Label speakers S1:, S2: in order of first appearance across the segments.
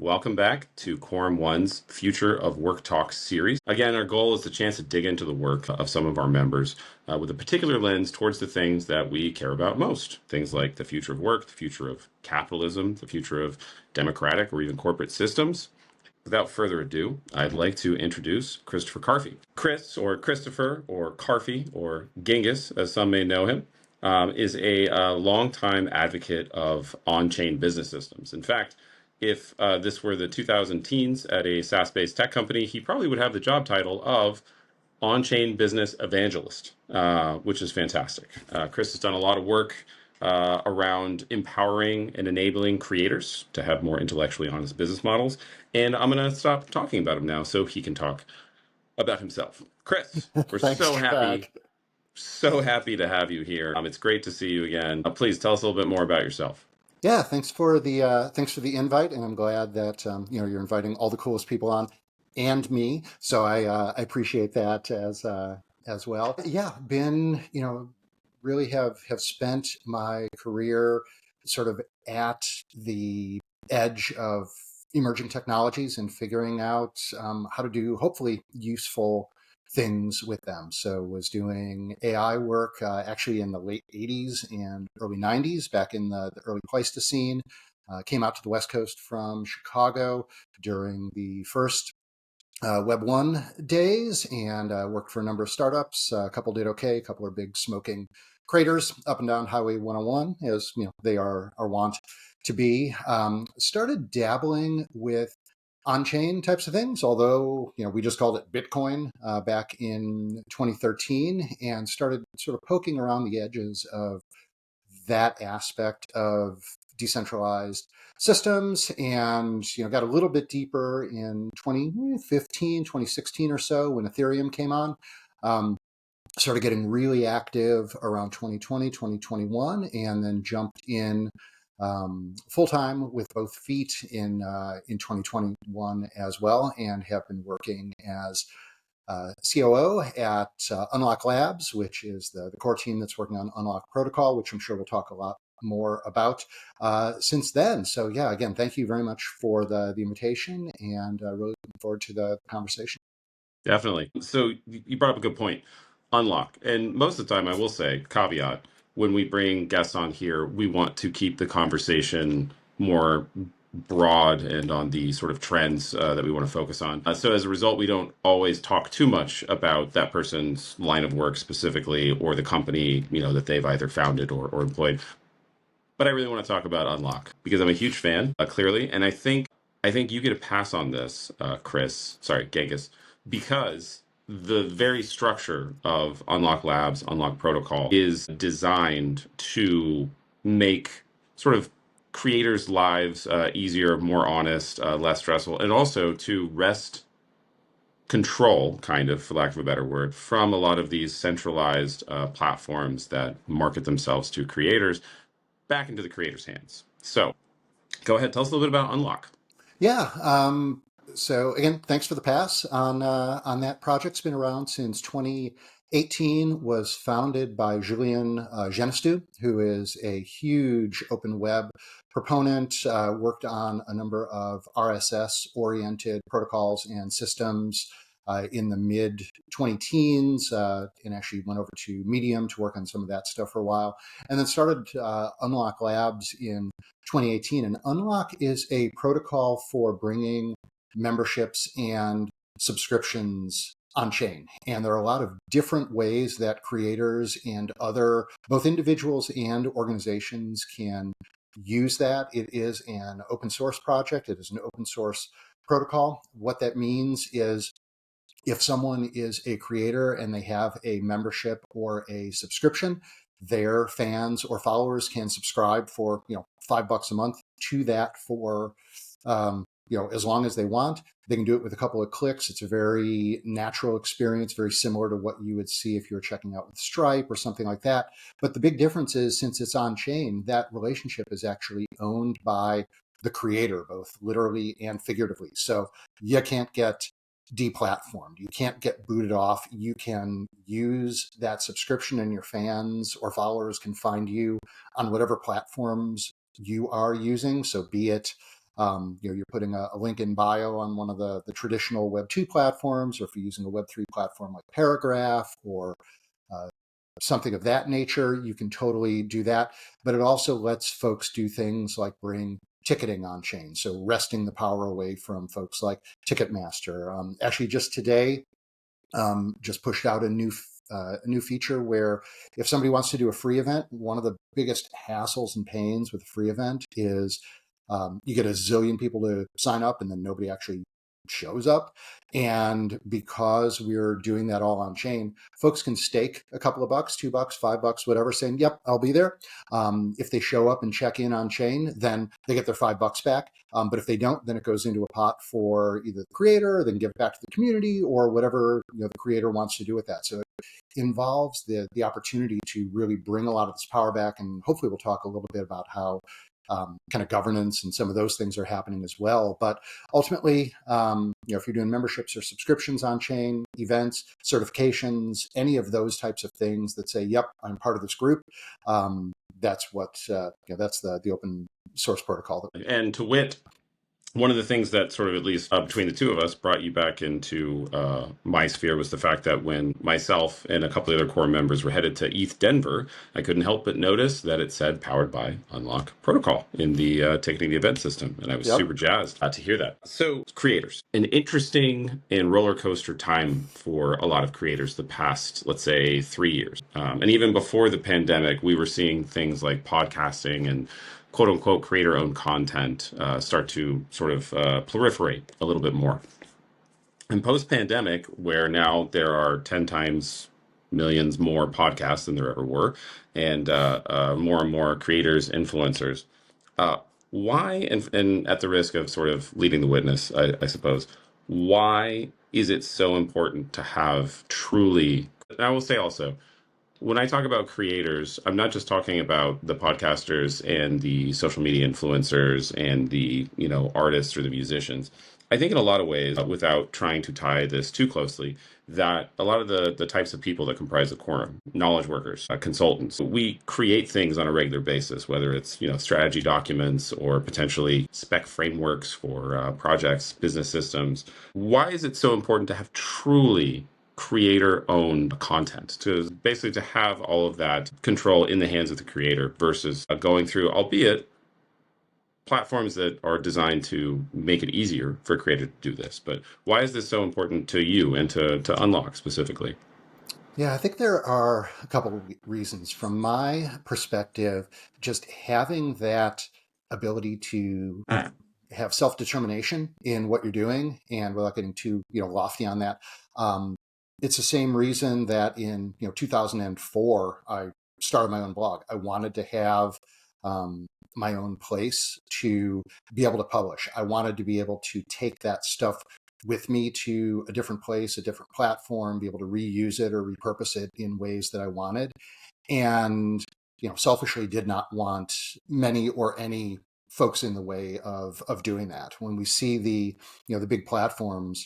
S1: Welcome back to Quorum One's Future of Work Talk series. Again, our goal is the chance to dig into the work of some of our members with a particular lens towards the things that we care about most. Things like the future of work, the future of capitalism, the future of democratic or even corporate systems. Without further ado, I'd like to introduce Christopher Carfi. Chris, or Christopher, or Carfi, or Genghis, as some may know him, is a longtime advocate of on-chain business systems. In fact, if this were the 2000 teens at a SaaS-based tech company, he probably would have the job title of on-chain business evangelist, which is fantastic. Chris has done a lot of work around empowering and enabling creators to have more intellectually honest business models. And I'm going to stop talking about him now so he can talk about himself. Chris, we're
S2: Thanks,
S1: so happy to have you here. It's great to see you again. Please tell us a little bit more about yourself.
S2: Yeah, thanks for the invite, and I'm glad that you're inviting all the coolest people on, and me. So I appreciate that as well. Yeah, been really have spent my career sort of at the edge of emerging technologies and figuring out how to do hopefully useful things with them. So was doing AI work actually in the late 80s and early 90s, back in the early Pleistocene. Came out to the West Coast from Chicago during the first Web 1 days and worked for a number of startups. A couple did okay, a couple are big smoking craters up and down Highway 101, as they are wont to be. Started dabbling with on-chain types of things, although we just called it Bitcoin back in 2013, and started sort of poking around the edges of that aspect of decentralized systems, and got a little bit deeper in 2015, 2016 or so when Ethereum came on. Started getting really active around 2020, 2021, and then jumped in full time with both feet in 2021 as well, and have been working as COO at Unlock Labs, which is the core team that's working on Unlock Protocol, which I'm sure we'll talk a lot more about since then. So yeah, again, thank you very much for the invitation, and really looking forward to the conversation.
S1: Definitely. So you brought up a good point. Unlock. And most of the time, I will say, caveat, when we bring guests on here, we want to keep the conversation more broad and on the sort of trends that we want to focus on. So as a result, we don't always talk too much about that person's line of work specifically or the company, that they've either founded or employed. But I really want to talk about Unlock because I'm a huge fan, clearly. And I think you get a pass on this, Genghis, because the very structure of Unlock Labs, Unlock Protocol is designed to make sort of creators' lives easier, more honest, less stressful, and also to wrest control, kind of, for lack of a better word, from a lot of these centralized platforms that market themselves to creators back into the creator's hands. So go ahead, tell us a little bit about Unlock.
S2: Yeah. So again, thanks for the pass on that project. It's been around since 2018. Was founded by Julien Genestu, who is a huge open web proponent. Worked on a number of RSS-oriented protocols and systems in the mid 20-teens, and actually went over to Medium to work on some of that stuff for a while, and then started Unlock Labs in 2018. And Unlock is a protocol for bringing memberships and subscriptions on chain. And there are a lot of different ways that creators and other, both individuals and organizations, can use that. It is an open source project. It is an open source protocol. What that means is if someone is a creator and they have a membership or a subscription, their fans or followers can subscribe for $5 a month to that for as long as they want. They can do it with a couple of clicks. It's a very natural experience, very similar to what you would see if you were checking out with Stripe or something like that. But the big difference is, since it's on chain, that relationship is actually owned by the creator, both literally and figuratively. So you can't get deplatformed. You can't get booted off. You can use that subscription, and your fans or followers can find you on whatever platforms you are using. So be it You're putting a link in bio on one of the traditional Web 2 platforms, or if you're using a Web 3 platform like Paragraph or uh, something of that nature, you can totally do that. But it also lets folks do things like bring ticketing on chain, so wresting the power away from folks like Ticketmaster. Actually, just today, just pushed out a new feature where if somebody wants to do a free event, one of the biggest hassles and pains with a free event is you get a zillion people to sign up and then nobody actually shows up. And because we're doing that all on chain, folks can stake a couple of bucks, $2, $5, whatever, saying, yep, I'll be there. If they show up and check in on chain, then they get their $5 back. But if they don't, then it goes into a pot for either the creator, then give it back to the community, or whatever the creator wants to do with that. So it involves the opportunity to really bring a lot of this power back. And hopefully we'll talk a little bit about how kind of governance and some of those things are happening as well. But ultimately, if you're doing memberships or subscriptions on chain, events, certifications, any of those types of things that say, yep, I'm part of this group, that's what that's the open source protocol.
S1: And to wit, one of the things that sort of, at least between the two of us, brought you back into my sphere was the fact that when myself and a couple of other core members were headed to ETH Denver, I couldn't help but notice that it said powered by Unlock Protocol in the ticketing the event system. And I was super jazzed to hear that. So creators, an interesting and roller coaster time for a lot of creators the past, let's say, 3 years. And even before the pandemic, we were seeing things like podcasting and quote unquote creator owned content start to sort of proliferate a little bit more. And post pandemic, where now there are 10 times millions more podcasts than there ever were, and more and more creators, influencers, uh, why, and at the risk of sort of leading the witness, I suppose, why is it so important to have truly, and I will say also, when I talk about creators, I'm not just talking about the podcasters and the social media influencers and the, artists or the musicians. I think in a lot of ways, without trying to tie this too closely, that a lot of the types of people that comprise the quorum, knowledge workers, consultants, we create things on a regular basis, whether it's, strategy documents or potentially spec frameworks for projects, business systems. Why is it so important to have truly creator owned content, to basically to have all of that control in the hands of the creator versus going through, albeit platforms that are designed to make it easier for a creator to do this? But why is this so important to you and to Unlock specifically?
S2: Yeah, I think there are a couple of reasons. From my perspective, just having that ability to have self-determination in what you're doing, and without getting too lofty on that, it's the same reason that in 2004 I started my own blog. I wanted to have my own place to be able to publish. I wanted to be able to take that stuff with me to a different place, a different platform, be able to reuse it or repurpose it in ways that I wanted. And, selfishly did not want many or any folks in the way of doing that. When we see the big platforms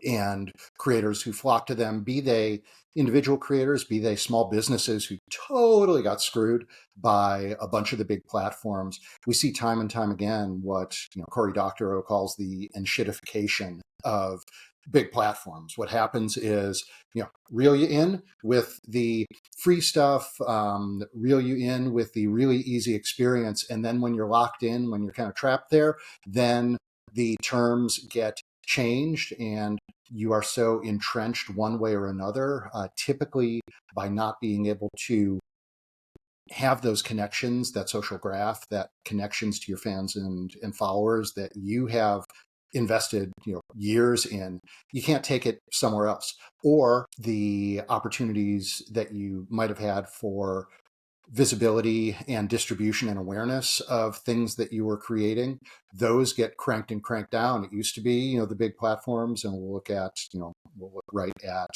S2: and creators who flock to them, be they individual creators, be they small businesses who totally got screwed by a bunch of the big platforms. We see time and time again what Cory Doctorow calls the enshittification of big platforms. What happens is, reel you in with the free stuff, reel you in with the really easy experience, and then when you're locked in, when you're kind of trapped there, then the terms get changed and you are so entrenched one way or another, typically by not being able to have those connections, that social graph, that connections to your fans and followers that you have invested years in. You can't take it somewhere else. Or the opportunities that you might have had for visibility and distribution and awareness of things that you were creating, those get cranked and cranked down. It used to be, the big platforms, and we'll look right at,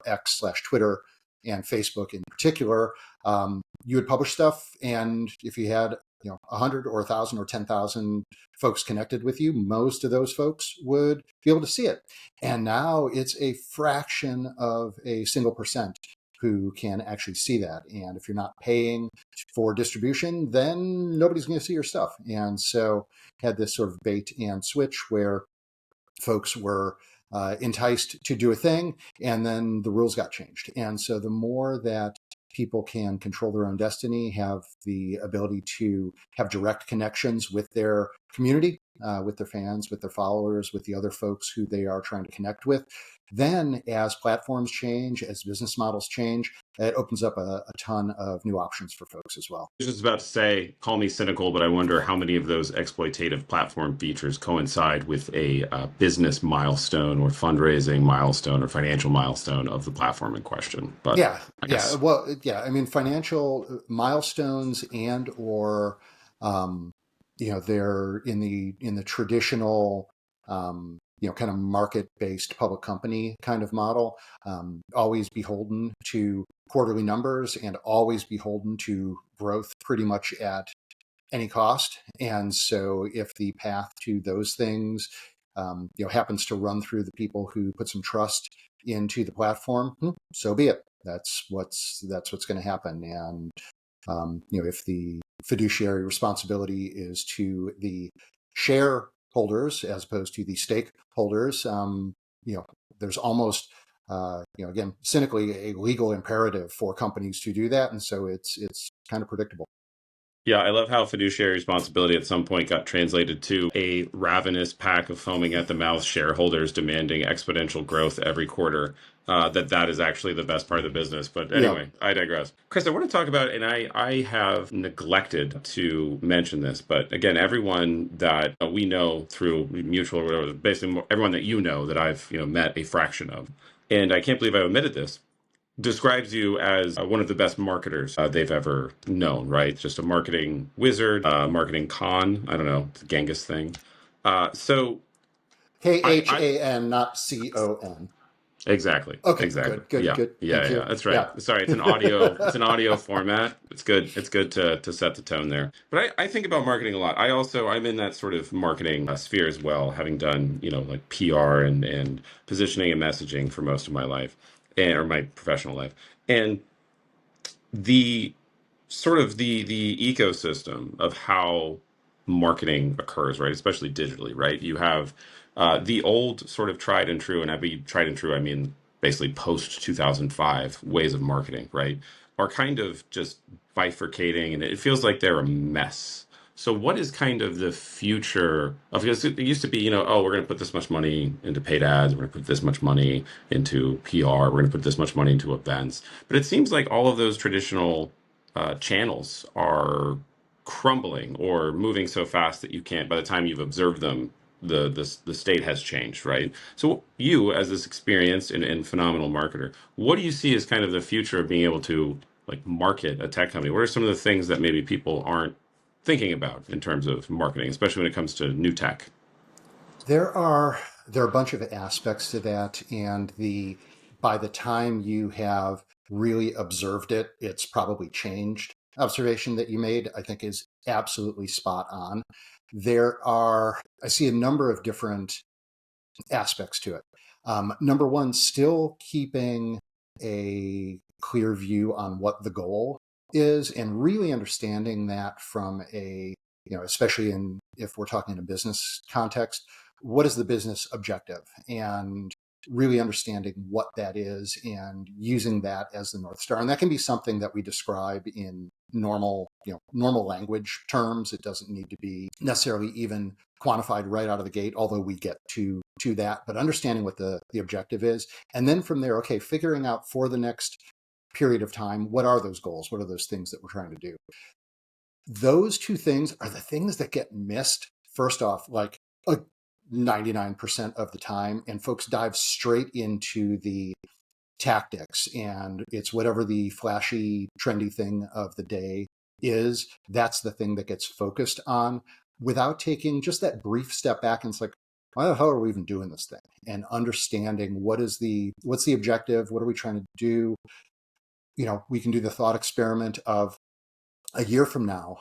S2: X/Twitter and Facebook in particular. You would publish stuff, and if you had 100 or 1,000 or 10,000 folks connected with you, most of those folks would be able to see it. And now it's a fraction of a single percent. who can actually see that. And if you're not paying for distribution, then nobody's going to see your stuff. And so had this sort of bait and switch where folks were enticed to do a thing, and then the rules got changed. And so the more that people can control their own destiny, have the ability to have direct connections with their community, with their fans, with their followers, with the other folks who they are trying to connect with, then as platforms change, as business models change, it opens up a ton of new options for folks as well.
S1: I was just about to say, call me cynical, but I wonder how many of those exploitative platform features coincide with a business milestone or fundraising milestone or financial milestone of the platform in question. But
S2: Yeah,
S1: I
S2: yeah.
S1: guess
S2: Well, yeah. I mean, financial milestones and or, um, they're in the traditional, kind of market-based public company kind of model. Always beholden to quarterly numbers and always beholden to growth, pretty much at any cost. And so, if the path to those things, happens to run through the people who put some trust into the platform, so be it. That's what's going to happen. And if the fiduciary responsibility is to the shareholders as opposed to the stakeholders, there's almost again, cynically, a legal imperative for companies to do that, and so it's kind of predictable.
S1: yeah, I love how fiduciary responsibility at some point got translated to a ravenous pack of foaming at the mouth shareholders demanding exponential growth every quarter. That is actually the best part of the business. But
S2: Yeah.
S1: anyway, I digress. Chris, I want to talk about, and I have neglected to mention this, but again, everyone that we know through mutual or whatever, basically everyone that you know that I've met a fraction of, and I can't believe I omitted this, describes you as one of the best marketers they've ever known, right? Just a marketing wizard, marketing con. I don't know, the Genghis thing. So I
S2: KHAN, not CON.
S1: exactly,
S2: Okay,
S1: exactly.
S2: good, good,
S1: Yeah,
S2: good.
S1: yeah,
S2: Thank
S1: yeah.
S2: you.
S1: That's
S2: Yeah.
S1: right. Sorry, it's an audio. It's an audio format. It's good. It's good to set the tone there. But I think about marketing a lot. I'm in that sort of marketing sphere as well, having done like PR and positioning and messaging for most of my life, or my professional life, and the sort of the ecosystem of how marketing occurs, right? Especially digitally, right? You have the old sort of tried and true, and I mean tried and true, I mean basically post 2005 ways of marketing, right? Are kind of just bifurcating, and it feels like they're a mess. So, what is kind of the future of? Because it used to be, oh, we're going to put this much money into paid ads, we're going to put this much money into PR, we're going to put this much money into events. But it seems like all of those traditional channels are crumbling or moving so fast that you can't. By the time you've observed them, the state has changed, right? So you, as this experienced and phenomenal marketer, what do you see as kind of the future of being able to like market a tech company? What are some of the things that maybe people aren't thinking about in terms of marketing, especially when it comes to new tech?
S2: There are a bunch of aspects to that, and by the time you have really observed it, it's probably changed. Observation that you made, I think, is absolutely spot on. I see a number of different aspects to it. Number one, still keeping a clear view on what the goal is and really understanding that from especially if we're talking in a business context, what is the business objective? And really understanding what that is and using that as the North Star. And that can be something that we describe in normal language terms. It doesn't need to be necessarily even quantified right out of the gate, although we get to that, but understanding what the objective is. And then from there, okay, figuring out for the next period of time, what are those goals? What are those things that we're trying to do? Those two things are the things that get missed, first off, like 99% of the time. And folks dive straight into the tactics, and it's whatever the flashy, trendy thing of the day is. That's the thing that gets focused on without taking just that brief step back. And it's like, why the hell are we even doing this thing? And understanding what's the objective? What are we trying to do? We can do the thought experiment of a year from now,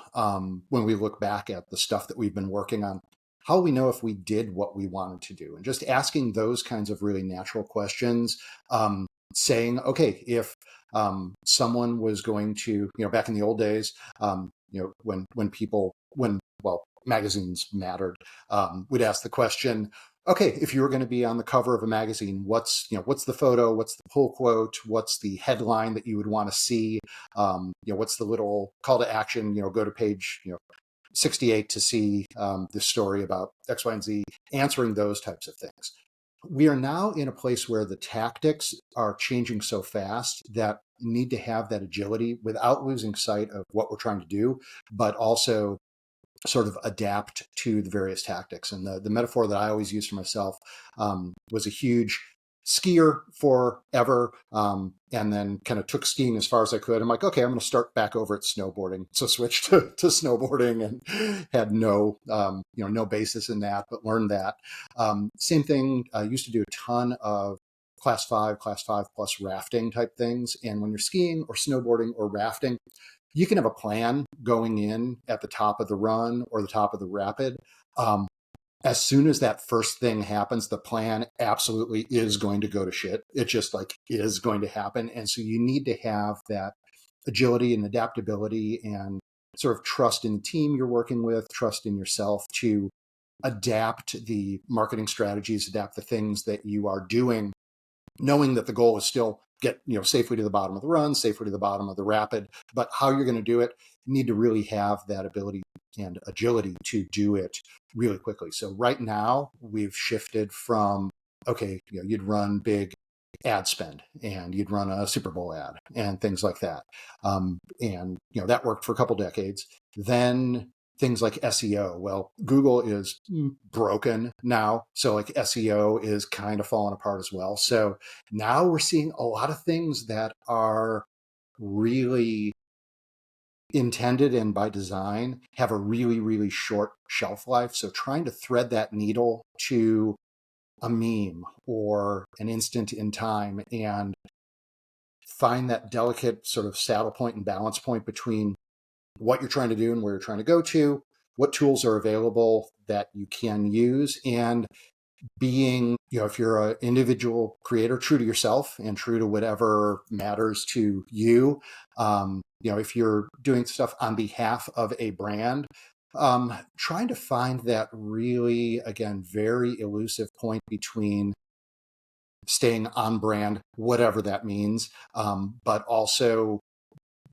S2: when we look back at the stuff that we've been working on, how will we know if we did what we wanted to do? And just asking those kinds of really natural questions, saying, okay, if Someone was going to, back in the old days, when magazines mattered, would ask the question, okay, if you were going to be on the cover of a magazine, what's the photo, what's the pull quote, what's the headline that you would want to see, what's the little call to action, go to page, 68 to see this story about X, Y, and Z, answering those types of things. We are now in a place where the tactics are changing so fast that need to have that agility without losing sight of what we're trying to do, but also sort of adapt to the various tactics. And the metaphor that I always use for myself was a huge skier forever, and then kind of took skiing as far as I could. I'm like, okay, I'm going to start back over at snowboarding. So switched to snowboarding and had no basis in that, but learned that. Same thing, I used to do a ton of class 5 plus rafting type things. And when you're skiing or snowboarding or rafting, you can have a plan going in at the top of the run or the top of the rapid. As soon as that first thing happens, the plan absolutely is going to go to shit. It just is going to happen. And so you need to have that agility and adaptability and sort of trust in the team you're working with, trust in yourself to adapt the marketing strategies, adapt the things that you are doing, knowing that the goal is still get safely to the bottom of the run, safely to the bottom of the rapid, but how you're going to do it, you need to really have that ability and agility to do it really quickly. So right now we've shifted from, okay, you'd run big ad spend and you'd run a Super Bowl ad and things like that. And that worked for a couple decades. Then things like SEO. Well, Google is broken now. So SEO is kind of falling apart as well. So now we're seeing a lot of things that are really intended and by design have a really, really short shelf life. So trying to thread that needle to a meme or an instant in time and find that delicate sort of saddle point and balance point between what you're trying to do and where you're trying to go to, what tools are available that you can use, and being, if you're an individual creator, true to yourself and true to whatever matters to you. If you're doing stuff on behalf of a brand, trying to find that really, again, very elusive point between staying on brand, whatever that means, but also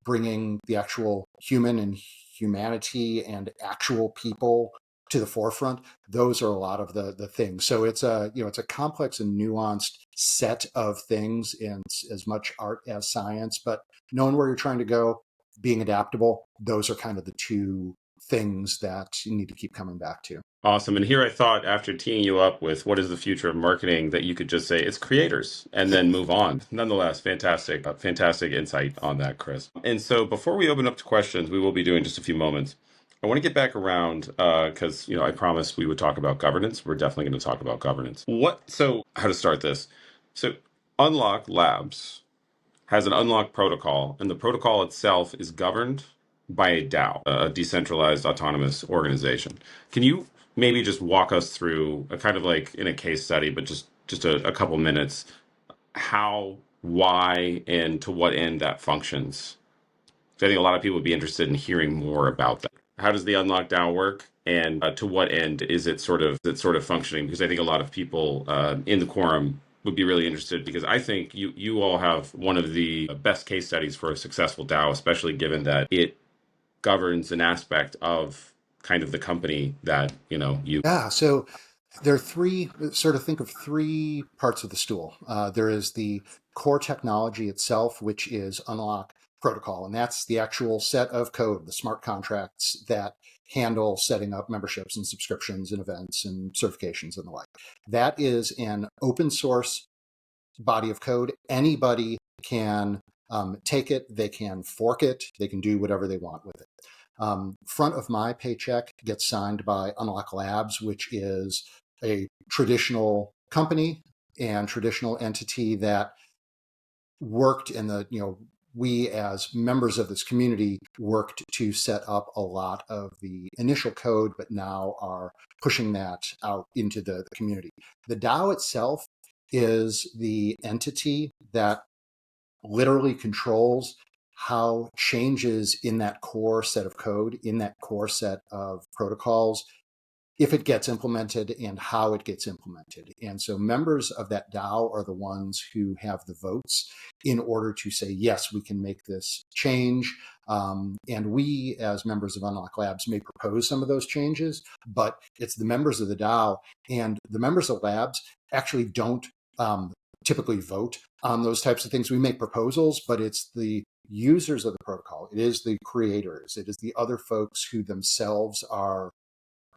S2: bringing the actual human and humanity and actual people to the forefront. Those are a lot of the things. So it's a complex and nuanced set of things, and as much art as science, but knowing where you're trying to go, being adaptable, those are kind of the two things that you need to keep coming back to.
S1: Awesome. And here I thought, after teeing you up with what is the future of marketing, that you could just say it's creators and then move on. Nonetheless, fantastic, fantastic insight on that, Chris. And so before we open up to questions, we will be doing just a few moments. I want to get back around because, I promised we would talk about governance. We're definitely going to talk about governance. So how to start this? So Unlock Labs has an unlock protocol, and the protocol itself is governed by a DAO, a decentralized autonomous organization. Can you maybe just walk us through a kind of like in a case study, but just a couple minutes, how, why, and to what end that functions? So I think a lot of people would be interested in hearing more about that. How does the unlock DAO work, and to what end is it sort of functioning? Because I think a lot of people in the quorum would be really interested, because I think you all have one of the best case studies for a successful DAO, especially given that it governs an aspect of kind of the company that you.
S2: Yeah. So there are think of three parts of the stool. There is the core technology itself, which is Unlock Protocol, and that's the actual set of code, the smart contracts that handle setting up memberships and subscriptions and events and certifications and the like. That is an open source body of code. Anybody can take it, they can fork it, they can do whatever they want with it. Front of my paycheck gets signed by Unlock Labs, which is a traditional company and traditional entity that worked in we as members of this community worked to set up a lot of the initial code, but now are pushing that out into the community. The DAO itself is the entity that literally controls how changes in that core set of code, in that core set of protocols, if it gets implemented and how it gets implemented. And so members of that DAO are the ones who have the votes in order to say, yes, we can make this change. And we, as members of Unlock Labs, may propose some of those changes, but it's the members of the DAO and the members of Labs actually don't typically vote on those types of things. We make proposals, but it's the users of the protocol. It is the creators. It is the other folks who themselves are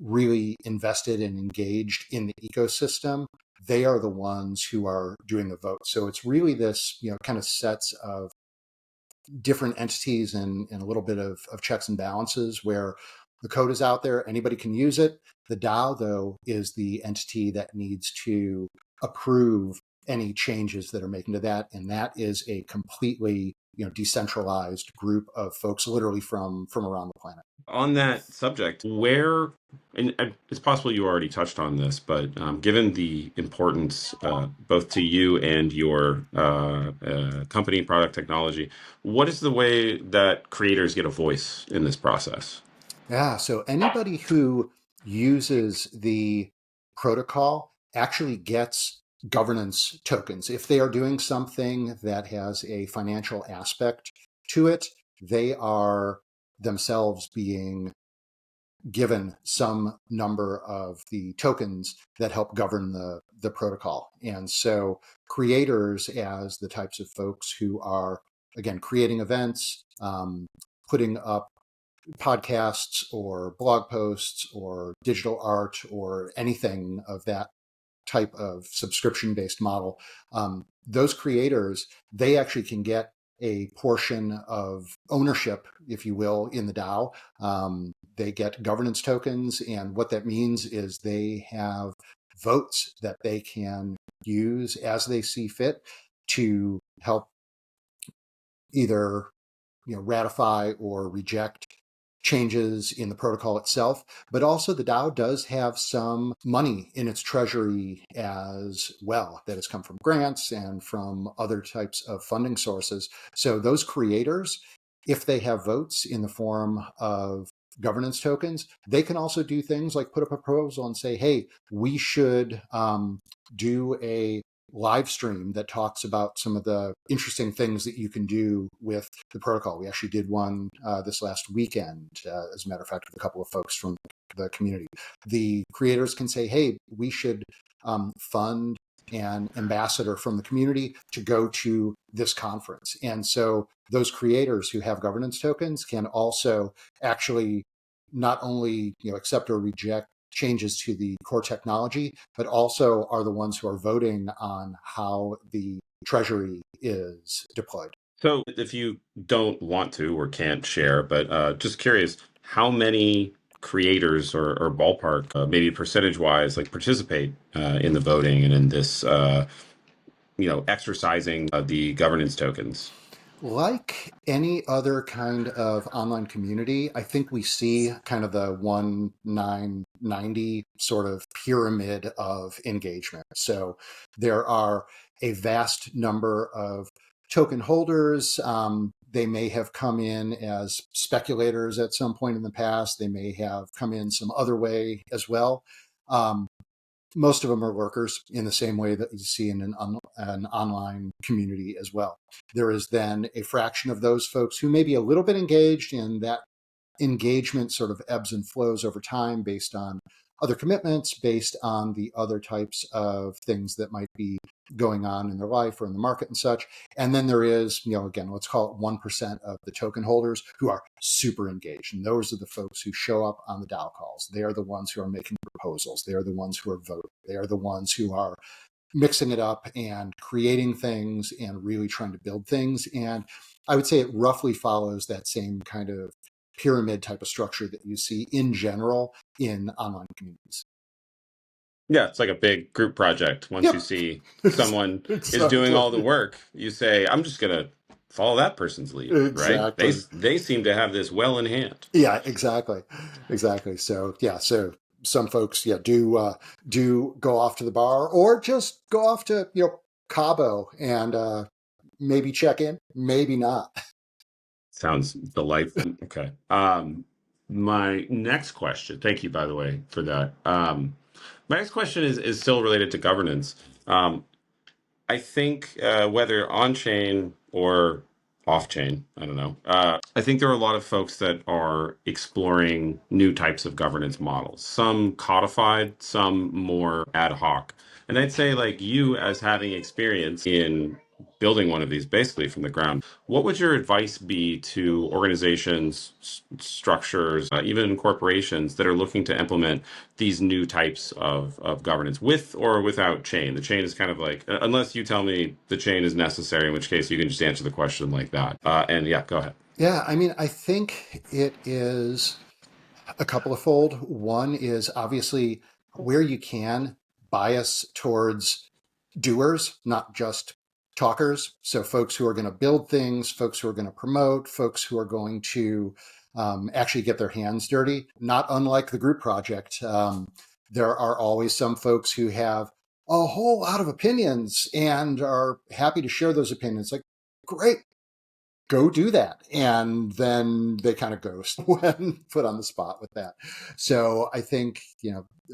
S2: really invested and engaged in the ecosystem. They are the ones who are doing the vote. So it's really this, kind of sets of different entities and a little bit of checks and balances where the code is out there, anybody can use it. The DAO, though, is the entity that needs to approve any changes that are making to that. And that is a completely decentralized group of folks literally from around the planet.
S1: On that subject, where, and it's possible you already touched on this, but given the importance both to you and your company, product, technology, what is the way that creators get a voice in this process?
S2: Yeah, so anybody who uses the protocol actually gets governance tokens. If they are doing something that has a financial aspect to it, they are themselves being given some number of the tokens that help govern the protocol. And so creators, as the types of folks who are, again, creating events, putting up podcasts or blog posts or digital art or anything of that type of subscription-based model, those creators, they actually can get a portion of ownership, if you will, in the DAO. They get governance tokens, and what that means is they have votes that they can use as they see fit to help either ratify or reject changes in the protocol itself, but also the DAO does have some money in its treasury as well that has come from grants and from other types of funding sources. So those creators, if they have votes in the form of governance tokens, they can also do things like put up a proposal and say, hey, we should do a live stream that talks about some of the interesting things that you can do with the protocol. We actually did one this last weekend, as a matter of fact, with a couple of folks from the community. The creators can say, hey, we should fund an ambassador from the community to go to this conference. And so those creators who have governance tokens can also actually not only accept or reject changes to the core technology, but also are the ones who are voting on how the treasury is deployed.
S1: So if you don't want to or can't share, but just curious, how many creators or ballpark, maybe percentage wise, like participate in the voting and in this, exercising of the governance tokens?
S2: Like any other kind of online community, I think we see kind of the 1-9-90 sort of pyramid of engagement. So there are a vast number of token holders. They may have come in as speculators at some point in the past. They may have come in some other way as well. Most of them are workers in the same way that you see in an online community as well. There is then a fraction of those folks who may be a little bit engaged, and that engagement sort of ebbs and flows over time based on other commitments, based on the other types of things that might be going on in their life or in the market and such. And then there is, again, let's call it 1% of the token holders who are super engaged. And those are the folks who show up on the DAO calls. They are the ones who are making proposals. They are the ones who are voting. They are the ones who are mixing it up and creating things and really trying to build things. And I would say it roughly follows that same kind of pyramid type of structure that you see in general in online communities.
S1: Yeah, it's like a big group project. Once you
S2: Yep,
S1: see someone is doing
S2: exactly.
S1: all the work, you say, I'm just going to follow that person's lead, right? They
S2: Exactly.
S1: they seem to have this well in hand.
S2: Yeah, exactly. So yeah, so some folks, do go off to the bar or just go off to Cabo and maybe check in, maybe not.
S1: Sounds delightful. Okay. My next question, thank you, by the way, for that. My next question is still related to governance. Um, I think whether on chain or off chain, I don't know. I think there are a lot of folks that are exploring new types of governance models, some codified, some more ad hoc. And I'd say, like you, as having experience in building one of these basically from the ground, what would your advice be to organizations, structures, even corporations that are looking to implement these new types of governance with or without chain? The chain is kind of like, unless you tell me the chain is necessary, in which case you can just answer the question like that. And yeah, go ahead.
S2: Yeah, I mean, I think it is a couple of fold. One is obviously where you can bias towards doers, not just talkers. So folks who are going to build things, folks who are going to promote, folks who are going to actually get their hands dirty. Not unlike the group project, there are always some folks who have a whole lot of opinions and are happy to share those opinions. Like, great, go do that. And then they kind of ghost when put on the spot with that. So I think,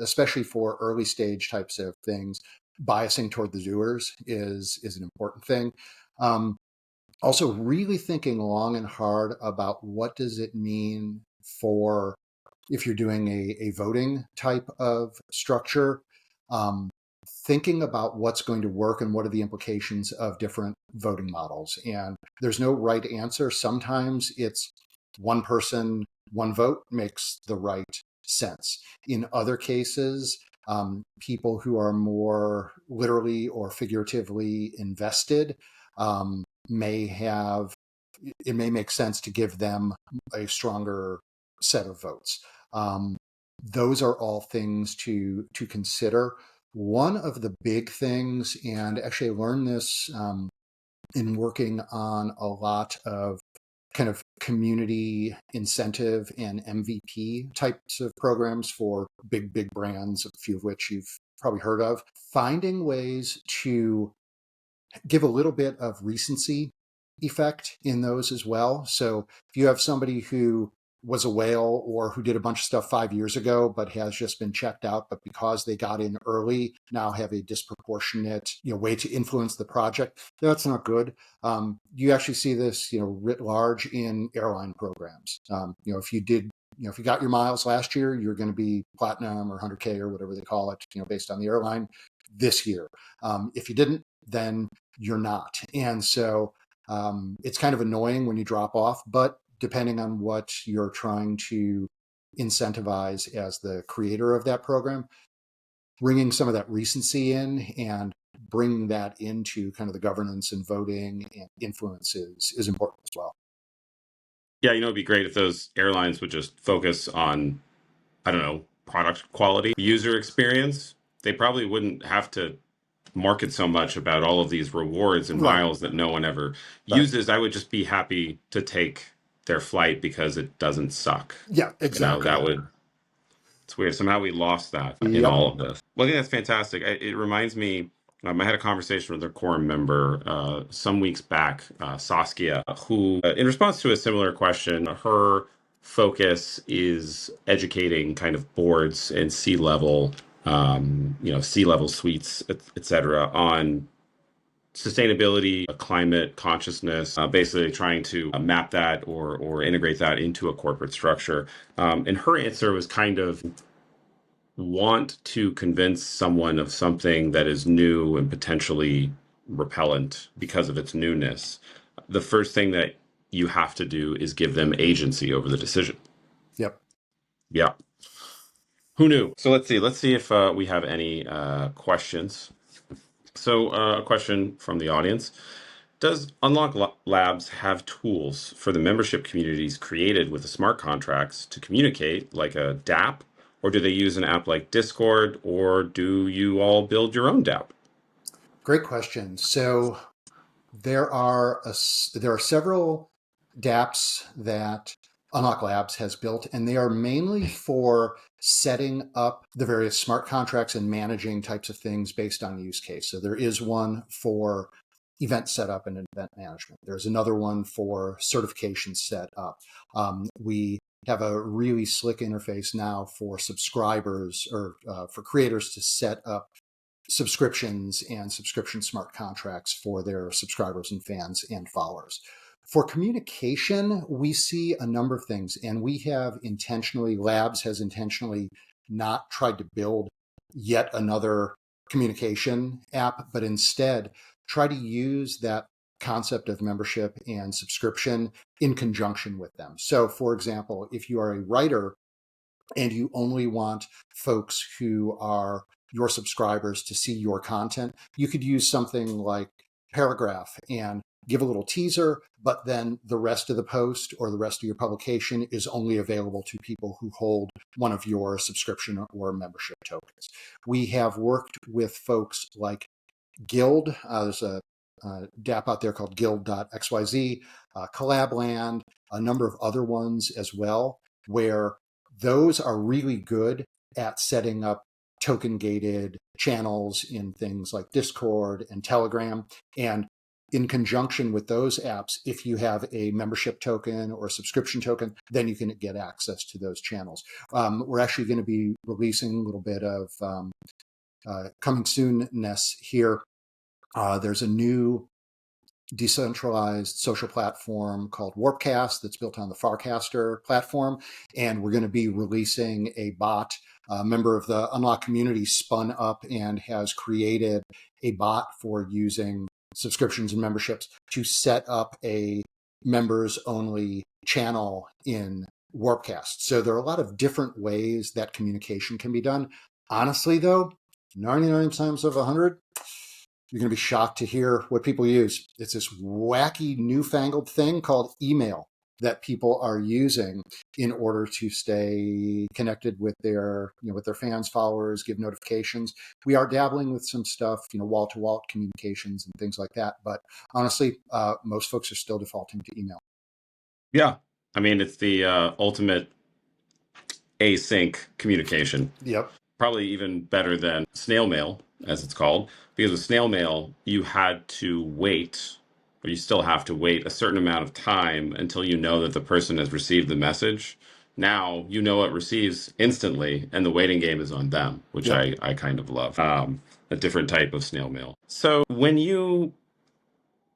S2: especially for early stage types of things, biasing toward the doers is an important thing. Um, Also really thinking long and hard about what does it mean for if you're doing a voting type of structure, um, thinking about what's going to work and what are the implications of different voting models. And there's no right answer. Sometimes it's one person, one vote makes the right sense. In other cases, people who are more literally or figuratively invested may have, it may make sense to give them a stronger set of votes. Um, those are all things to consider. One of the big things, and actually I learned this in working on a lot of kind of community incentive and MVP types of programs for big brands, a few of which you've probably heard of, finding ways to give a little bit of recency effect in those as well. So if you have somebody who was a whale or who did a bunch of stuff 5 years ago but has just been checked out, but because they got in early now have a disproportionate way to influence the project, that's not good. You actually see this writ large in airline programs. If you did if you got your miles last year, you're going to be platinum or 100K or whatever they call it, based on the airline this year. If you didn't, then you're not. And so it's kind of annoying when you drop off, but depending on what you're trying to incentivize as the creator of that program, bringing some of that recency in and bringing that into kind of the governance and voting and influences is important as well.
S1: Yeah, it'd be great if those airlines would just focus on, I don't know, product quality, user experience. They probably wouldn't have to market so much about all of these rewards and
S2: Right.
S1: miles that no one ever
S2: Right.
S1: uses. I would just be happy to take their flight because it doesn't suck.
S2: Yeah, exactly.
S1: That would, it's weird. Somehow we lost that in
S2: Yep.
S1: all of this. Well, I think that's fantastic. It reminds me, I had a conversation with a quorum member some weeks back, Saskia, who, in response to a similar question, her focus is educating kind of boards and C-level, C-level suites, et cetera, on sustainability, climate consciousness, basically trying to map that or integrate that into a corporate structure. And her answer was kind of want to convince someone of something that is new and potentially repellent because of its newness. The first thing that you have to do is give them agency over the decision.
S2: Yep.
S1: Yeah. Who knew? So let's see. Let's see if we have any questions. So, a question from the audience. Does Unlock Labs have tools for the membership communities created with the smart contracts to communicate, like a DApp, or do they use an app like Discord, or do you all build your own DApp?
S2: Great question. So there are several dApps that Unlock Labs has built, and they are mainly for setting up the various smart contracts and managing types of things based on use case. So there is one for event setup and event management. There's another one for certification setup. We have a really slick interface now for subscribers or for creators to set up subscriptions and subscription smart contracts for their subscribers and fans and followers. For communication, we see a number of things, and we have intentionally, Labs has intentionally not tried to build yet another communication app, but instead try to use that concept of membership and subscription in conjunction with them. So, for example, if you are a writer and you only want folks who are your subscribers to see your content, you could use something like Paragraph and give a little teaser, but then the rest of the post or the rest of your publication is only available to people who hold one of your subscription or membership tokens. We have worked with folks like Guild. There's a DApp out there called Guild.xyz, Collabland, a number of other ones as well, where those are really good at setting up token gated channels in things like Discord and Telegram. And in conjunction with those apps, if you have a membership token or a subscription token, then you can get access to those channels. We're actually going to be releasing a little bit of coming soon-ness here. There's a new decentralized social platform called Warpcast that's built on the Farcaster platform, and we're going to be releasing a bot. A member of the Unlock community spun up and has created a bot for using subscriptions and memberships to set up a members-only channel in Warpcast. So there are a lot of different ways that communication can be done. Honestly, though, 99 times out of 100, you're going to be shocked to hear what people use. It's this wacky newfangled thing called email that people are using in order to stay connected with their, with their fans, followers, give notifications. We are dabbling with some stuff, wall-to-wall communications and things like that. But honestly, most folks are still defaulting to email.
S1: Yeah. I mean, it's the ultimate async communication.
S2: Yep.
S1: Probably even better than snail mail, as it's called, because with snail mail, you had to wait, or you still have to wait a certain amount of time until you know that the person has received the message. Now you know it receives instantly, and the waiting game is on them, which
S2: Yep.
S1: I kind of love. A different type of snail mail. So when you,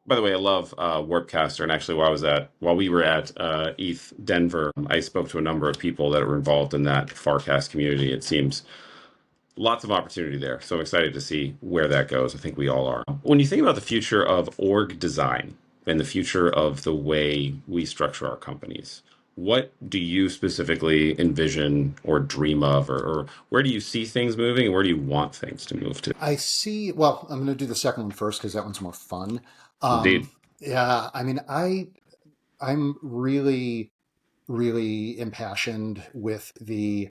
S1: by the way, I love Warpcaster, and actually, while we were at ETH Denver, I spoke to a number of people that were involved in that Farcast community. It seems lots of opportunity there. So I'm excited to see where that goes. I think we all are. When you think about the future of org design and the future of the way we structure our companies, what do you specifically envision or dream of, or where do you see things moving and where do you want things to move to?
S2: I see. Well, I'm going to do the second one first because that one's more fun.
S1: Indeed.
S2: Yeah, I mean, I'm really, really impassioned with the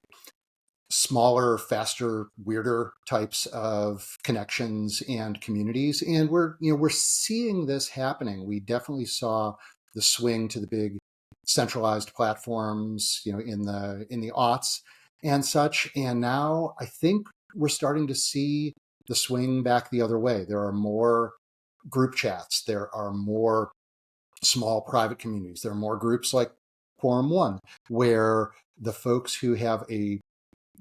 S2: smaller, faster, weirder types of connections and communities. And we're seeing this happening. We definitely saw the swing to the big centralized platforms, in the aughts and such. And now I think we're starting to see the swing back the other way. There are more group chats. There are more small private communities. There are more groups like Quorum One, where the folks who have a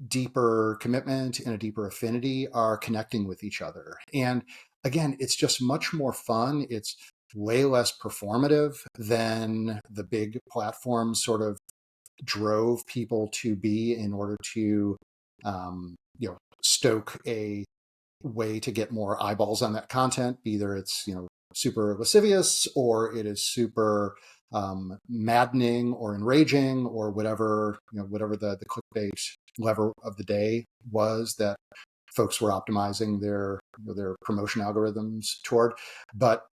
S2: deeper commitment and a deeper affinity are connecting with each other. And again, it's just much more fun. It's way less performative than the big platforms sort of drove people to be in order to, stoke a way to get more eyeballs on that content. Either it's, super lascivious or it is super maddening or enraging or whatever, whatever the clickbait lever of the day was that folks were optimizing their promotion algorithms toward. But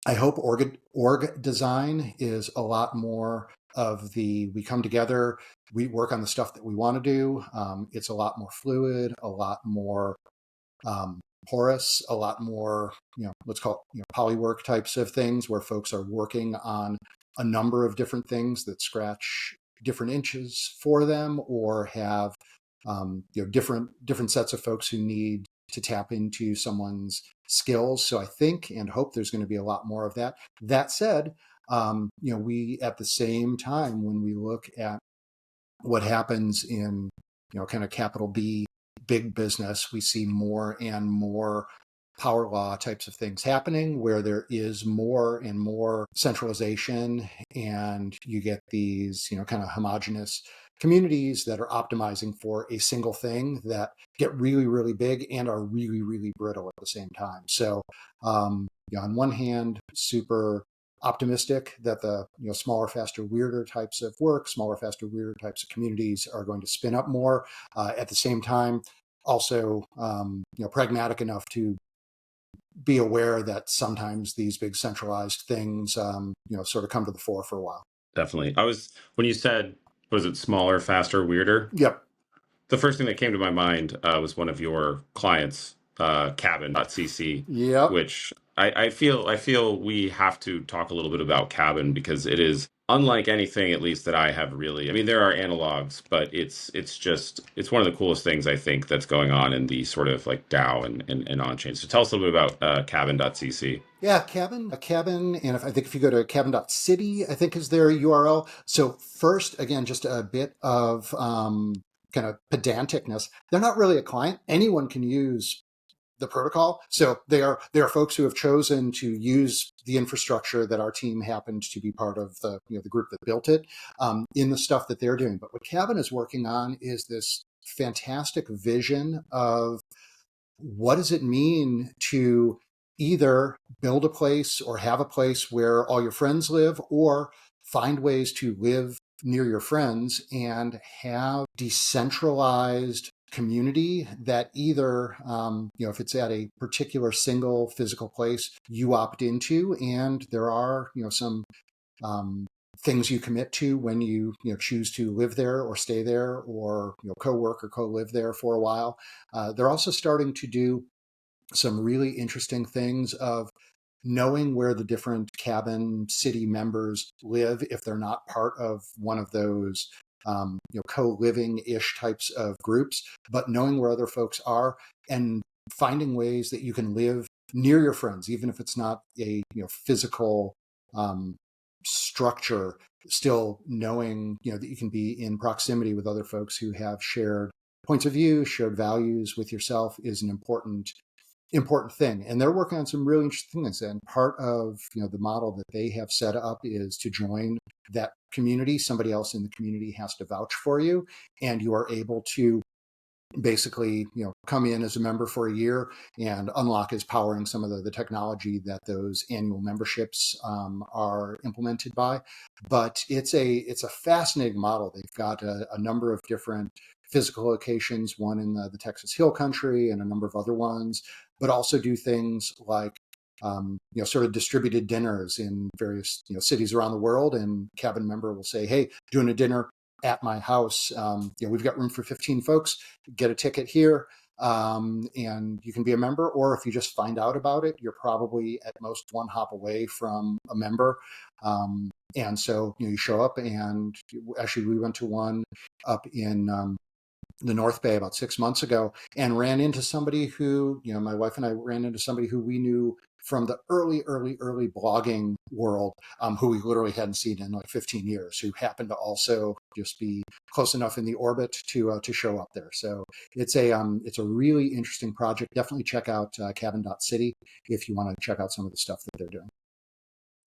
S2: I hope org design is a lot more of we come together, we work on the stuff that we want to do. It's a lot more fluid, a lot more porous, a lot more, let's call it, polywork types of things where folks are working on a number of different things that scratch different inches for them or have, different sets of folks who need to tap into someone's skills. So I think and hope there's going to be a lot more of that. That said, we at the same time, when we look at what happens in, kind of capital B, big business, we see more and more power law types of things happening where there is more and more centralization, and you get these, kind of homogenous communities that are optimizing for a single thing that get really, really big and are really, really brittle at the same time. So, on one hand, super optimistic that the smaller, faster, weirder types of work, smaller, faster, weirder types of communities are going to spin up more. At the same time, also pragmatic enough to be aware that sometimes these big centralized things sort of come to the fore for a while.
S1: Definitely. When you said, was it smaller, faster, weirder?
S2: Yep.
S1: The first thing that came to my mind was one of your clients, Cabin.cc,
S2: Yep.
S1: which I feel we have to talk a little bit about Cabin because it is unlike anything, at least that I have really. I mean, there are analogs, but it's one of the coolest things I think that's going on in the sort of like DAO and on chain. So tell us a little bit about Cabin.cc.
S2: Yeah, Cabin, and if you go to Cabin.city, I think is their URL. So first, again, just a bit of kind of pedanticness. They're not really a client. Anyone can use the protocol. So they are folks who have chosen to use the infrastructure that our team happened to be part of, the group that built it, in the stuff that they're doing. But what Cabin is working on is this fantastic vision of what does it mean to either build a place or have a place where all your friends live, or find ways to live near your friends and have decentralized community that either, if it's at a particular single physical place, you opt into, and there are, some things you commit to when you choose to live there or stay there, or co-work or co-live there for a while. They're also starting to do some really interesting things of knowing where the different Cabin city members live if they're not part of one of those co-living-ish types of groups, but knowing where other folks are and finding ways that you can live near your friends, even if it's not a physical structure, still knowing that you can be in proximity with other folks who have shared points of view, shared values with yourself is an important thing. And they're working on some really interesting things. And part of the model that they have set up is to join that community. Somebody else in the community has to vouch for you, and you are able to basically come in as a member for a year, and Unlock is powering some of the technology that those annual memberships are implemented by. But it's a fascinating model. They've got a number of different physical locations, one in the Texas Hill Country and a number of other ones, but also do things like sort of distributed dinners in various cities around the world. And Cabin member will say, hey, doing a dinner at my house, we've got room for 15 folks, get a ticket here, and you can be a member. Or if you just find out about it, you're probably at most one hop away from a member. And so you show up, and actually we went to one up in the North Bay about 6 months ago, and ran into somebody who, my wife and I ran into somebody who we knew from the early blogging world, who we literally hadn't seen in like 15 years, who happened to also just be close enough in the orbit to show up there. So it's a really interesting project. Definitely check out Cabin.city if you want to check out some of the stuff that they're doing.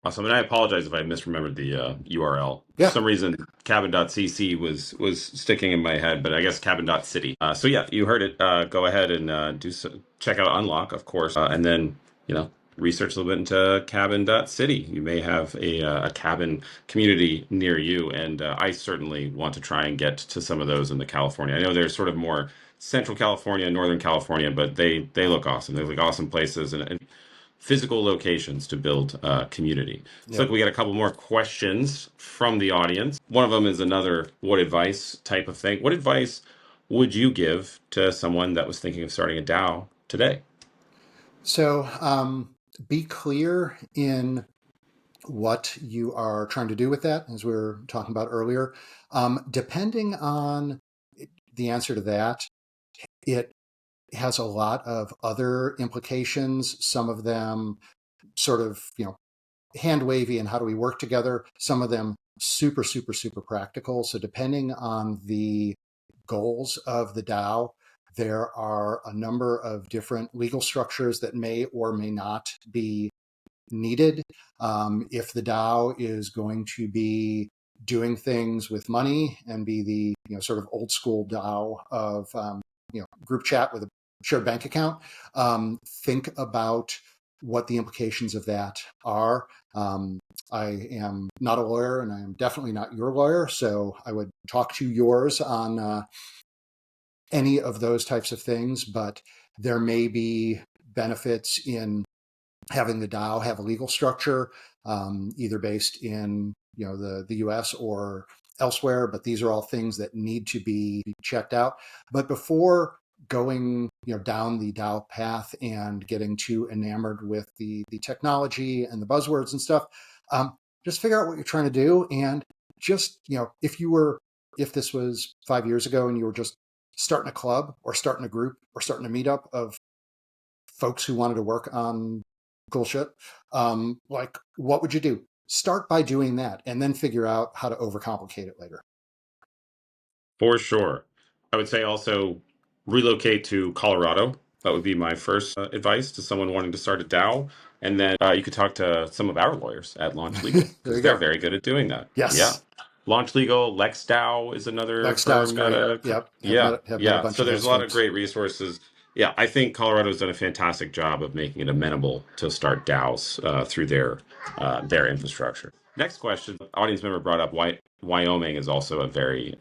S1: Awesome. And I apologize if I misremembered the URL. For
S2: Yeah.
S1: some reason, cabin.cc was sticking in my head, but I guess cabin.city. So yeah, you heard it. Go ahead and check out Unlock, of course, and then research a little bit into cabin.city. You may have a cabin community near you, and I certainly want to try and get to some of those in the California. I know there's sort of more Central California, Northern California, but they look awesome. They look awesome places, and physical locations to build community. So
S2: Yep.
S1: look, we got a couple more questions from the audience. One of them is another what advice type of thing. What advice would you give to someone that was thinking of starting a DAO today?
S2: So be clear in what you are trying to do with that, as we were talking about earlier. Depending on the answer to that, it has a lot of other implications, some of them sort of, hand wavy and how do we work together, some of them super, super, super practical. So depending on the goals of the DAO, there are a number of different legal structures that may or may not be needed. If the DAO is going to be doing things with money and be the sort of old school DAO of group chat with a shared bank account, think about what the implications of that are. I am not a lawyer, and I am definitely not your lawyer, so I would talk to yours on any of those types of things. But there may be benefits in having the DAO have a legal structure, either based in the U.S. or elsewhere. But these are all things that need to be checked out. But before going down the DAO path and getting too enamored with the technology and the buzzwords and stuff, just figure out what you're trying to do. And just if this was 5 years ago and you were just starting a club or starting a group or starting a meetup of folks who wanted to work on cool shit, like, what would you do? Start by doing that and then figure out how to overcomplicate it later.
S1: For sure. I would say also relocate to Colorado. That would be my first advice to someone wanting to start a DAO. And then you could talk to some of our lawyers at Launch Legal
S2: There
S1: because
S2: you
S1: they're
S2: go.
S1: very good at doing that. Yeah.
S2: Yes.
S1: Launch Legal, LexDAO is another
S2: LexDAO is
S1: firm
S2: great. Yep.
S1: yeah,
S2: Have met a
S1: yeah.
S2: bunch
S1: So
S2: of
S1: there's
S2: those
S1: a lot of
S2: folks.
S1: great resources. Yeah, I think Colorado's done a fantastic job of making it amenable to start DAOs through their infrastructure. Next question, audience member brought up why Wyoming is also a very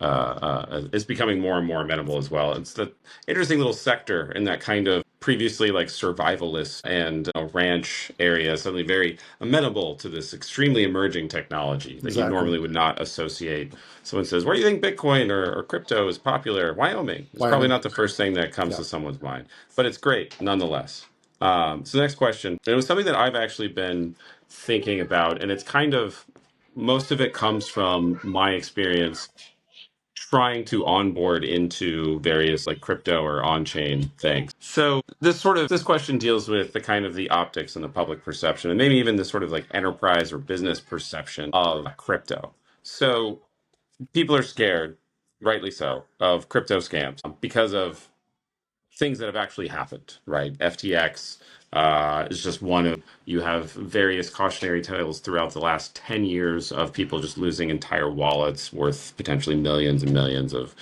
S1: is becoming more and more amenable as well. It's the interesting little sector in that kind of previously like survivalist and ranch area, suddenly very amenable to this extremely emerging technology that you
S2: Exactly.
S1: normally would not associate. Someone says, "Where do you think Bitcoin or crypto is popular?" Wyoming. It's probably
S2: Wyoming.
S1: not the first thing that comes
S2: Yeah.
S1: to someone's mind, but it's great nonetheless. So next question. It was something that I've actually been thinking about, and it's kind of most of it comes from my experience trying to onboard into various like crypto or on-chain things. So this question deals with the kind of the optics and the public perception and maybe even the sort of like enterprise or business perception of crypto. So people are scared, rightly so, of crypto scams because of things that have actually happened, right? FTX is just one of, you have various cautionary tales throughout the last 10 years of people just losing entire wallets worth potentially millions and millions of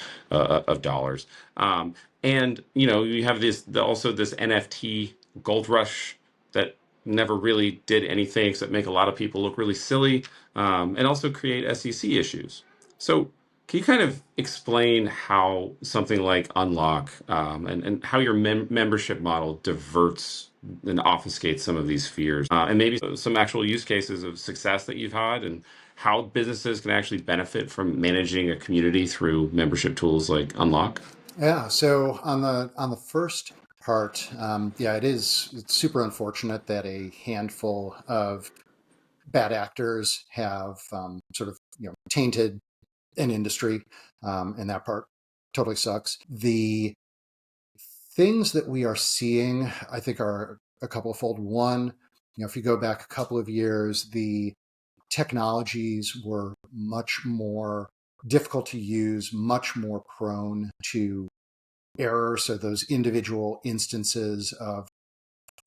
S1: dollars. And, you have also this NFT gold rush that never really did anything except make a lot of people look really silly and also create SEC issues. So can you kind of explain how something like Unlock and how your membership model diverts and obfuscates some of these fears, and maybe some actual use cases of success that you've had, and how businesses can actually benefit from managing a community through membership tools like Unlock?
S2: Yeah. So on the first part, yeah, it's super unfortunate that a handful of bad actors have sort of tainted an industry, and that part totally sucks. The things that we are seeing, I think, are a couple of fold. One, if you go back a couple of years, the technologies were much more difficult to use, much more prone to error. So those individual instances of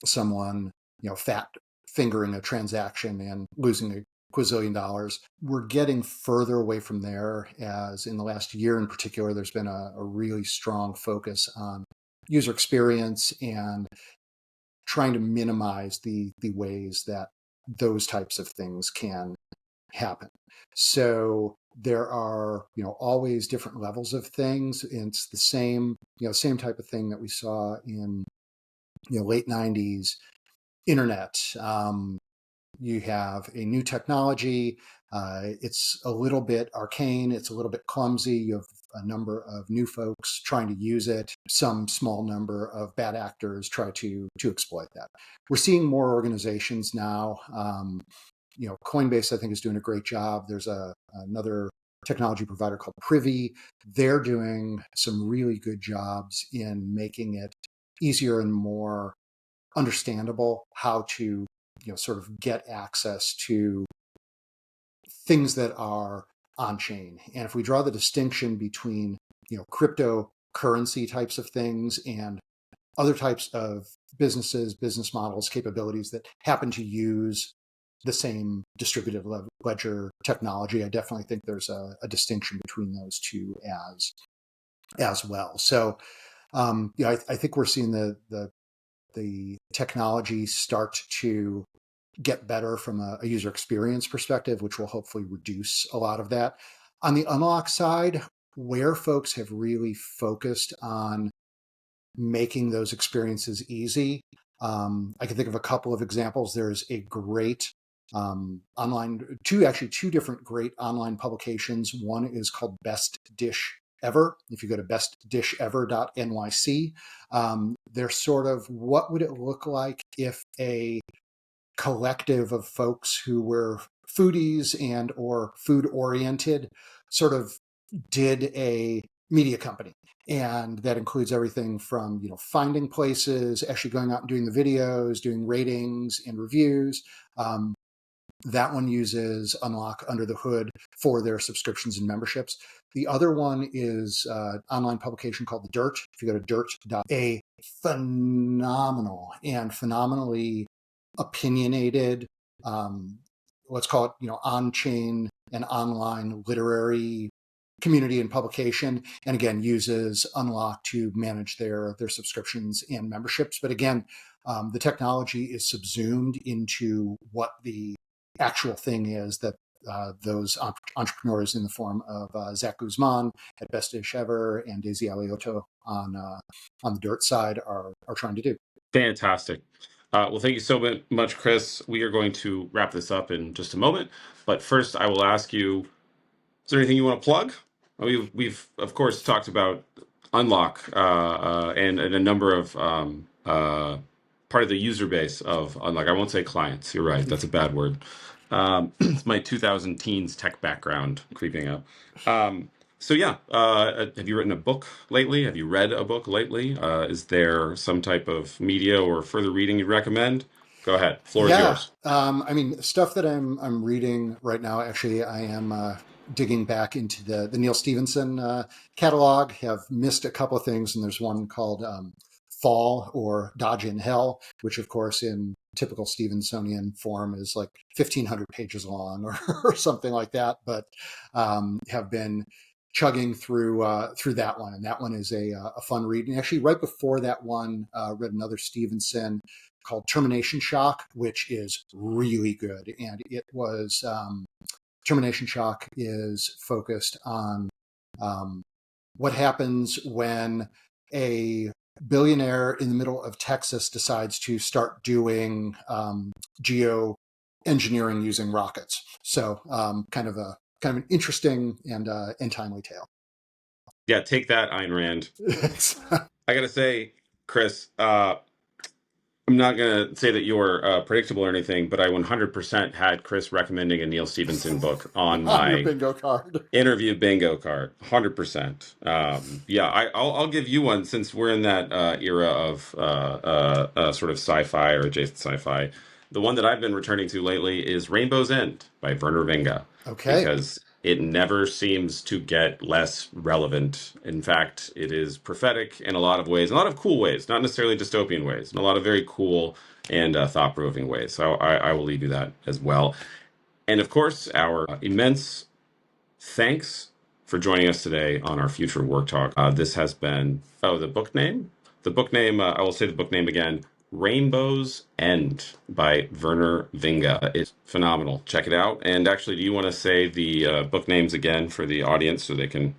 S2: someone, fat fingering a transaction and losing a quazillion dollars, we're getting further away from there, as in the last year in particular, there's been a really strong focus on user experience and trying to minimize the ways that those types of things can happen. So there are, always different levels of things. It's the same type of thing that we saw in, late 90s internet. You have a new technology. It's a little bit arcane. It's a little bit clumsy. You have a number of new folks trying to use it. Some small number of bad actors try to exploit that. We're seeing more organizations now. Coinbase, I think, is doing a great job. There's another technology provider called Privy. They're doing some really good jobs in making it easier and more understandable how to sort of get access to things that are on chain. And if we draw the distinction between cryptocurrency types of things and other types of businesses, business models, capabilities that happen to use the same distributed ledger technology, I definitely think there's a distinction between those two as well. So I think we're seeing the technology start to get better from a user experience perspective, which will hopefully reduce a lot of that. On the unlock side, where folks have really focused on making those experiences easy, I can think of a couple of examples. There's a great two different great online publications. One is called Best Dish Ever. If you go to bestdishever.nyc, they're sort of, what would it look like if a collective of folks who were foodies and or food oriented sort of did a media company. And that includes everything from finding places, actually going out and doing the videos, doing ratings and reviews. That one uses Unlock under the hood for their subscriptions and memberships. The other one is an online publication called The Dirt. If you go to dirt.a, phenomenal and phenomenally opinionated, let's call it, on-chain and online literary community and publication, and again uses Unlock to manage their subscriptions and memberships. But again, the technology is subsumed into what the actual thing is that those entrepreneurs in the form of Zach Guzman at Best Dish Ever and Daisy Aliotto on the Dirt side are trying to do.
S1: Fantastic. Well, thank you so much, Chris. We are going to wrap this up in just a moment. But first, I will ask you, is there anything you want to plug? We've of course talked about Unlock and a number of part of the user base of Unlock. I won't say clients. You're right. That's a bad word. It's my 2000 teens tech background creeping up. So yeah, have you written a book lately? Have you read a book lately? Is there some type of media or further reading you recommend? Go ahead. Floor is
S2: Yeah,
S1: yours.
S2: I mean, stuff that I'm reading right now. Actually, I am digging back into the Neil Stephenson catalog. Have missed a couple of things, and there's one called Fall or Dodge in Hell, which, of course, in typical Stevensonian form is like 1,500 pages long or something like that. But have been chugging through that one, and that one is a fun read. And actually, right before that one, read another Stevenson called Termination Shock, which is really good. And it was Termination Shock is focused on what happens when a billionaire in the middle of Texas decides to start doing geo engineering using rockets. So kind of an interesting and timely tale.
S1: Yeah, take that, Ayn Rand. I gotta say, Chris, I'm not going to say that you're predictable or anything, but I 100% had Chris recommending a Neil Stephenson book on
S2: On your
S1: my
S2: bingo card.
S1: interview bingo card. 100%. Yeah, I'll give you one since we're in that era of sort of sci-fi or adjacent sci-fi. The one that I've been returning to lately is Rainbow's End by Werner Vinge,
S2: Okay.
S1: because it never seems to get less relevant. In fact, it is prophetic in a lot of ways, a lot of cool ways, not necessarily dystopian ways, in a lot of very cool and thought-provoking ways. So I will leave you that as well. And of course, our immense thanks for joining us today on our Future Work Talk. This has been, the book name? The book name, I will say the book name again, Rainbow's End by Werner Vinge. It's phenomenal. Check it out. And actually, do you want to say the book names again for the audience so they can?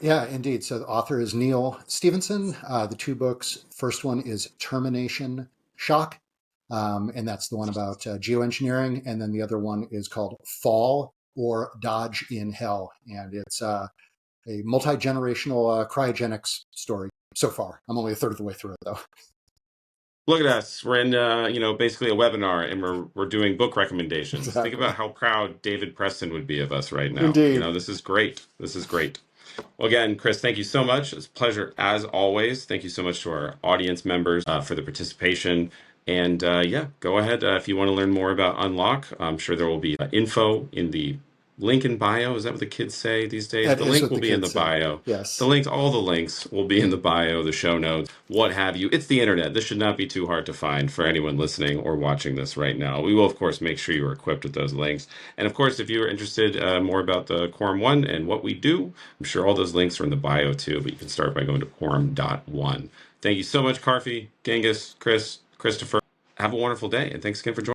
S2: Yeah, indeed. So the author is Neil Stephenson. The two books, first one is Termination Shock, and that's the one about geoengineering. And then the other one is called Fall or Dodge in Hell. And it's a multi-generational cryogenics story so far. I'm only a third of the way through it, though.
S1: Look at us. We're in, basically a webinar, and we're doing book recommendations. Think
S2: Exactly.
S1: about how proud David Preston would be of us right now.
S2: Indeed.
S1: This is great. This is great. Well, again, Chris, thank you so much. It's a pleasure as always. Thank you so much to our audience members for the participation. And yeah, go ahead if you want to learn more about Unlock. I'm sure there will be info in the link in bio. Is that what the kids say these days?
S2: That
S1: The
S2: is
S1: link
S2: what
S1: will
S2: the
S1: be in
S2: kids
S1: the
S2: say.
S1: bio. The
S2: Yes.
S1: links, all the links will be in the bio, the show notes, what have you. It's the internet. This should not be too hard to find for anyone listening or watching this right now. We will, of course, make sure you are equipped with those links. And of course, if you are interested more about the Quorum One and what we do, I'm sure all those links are in the bio too, but you can start by going to quorum.one. Thank you so much, Carfi, Genghis, Chris, Christopher. Have a wonderful day, and thanks again for joining.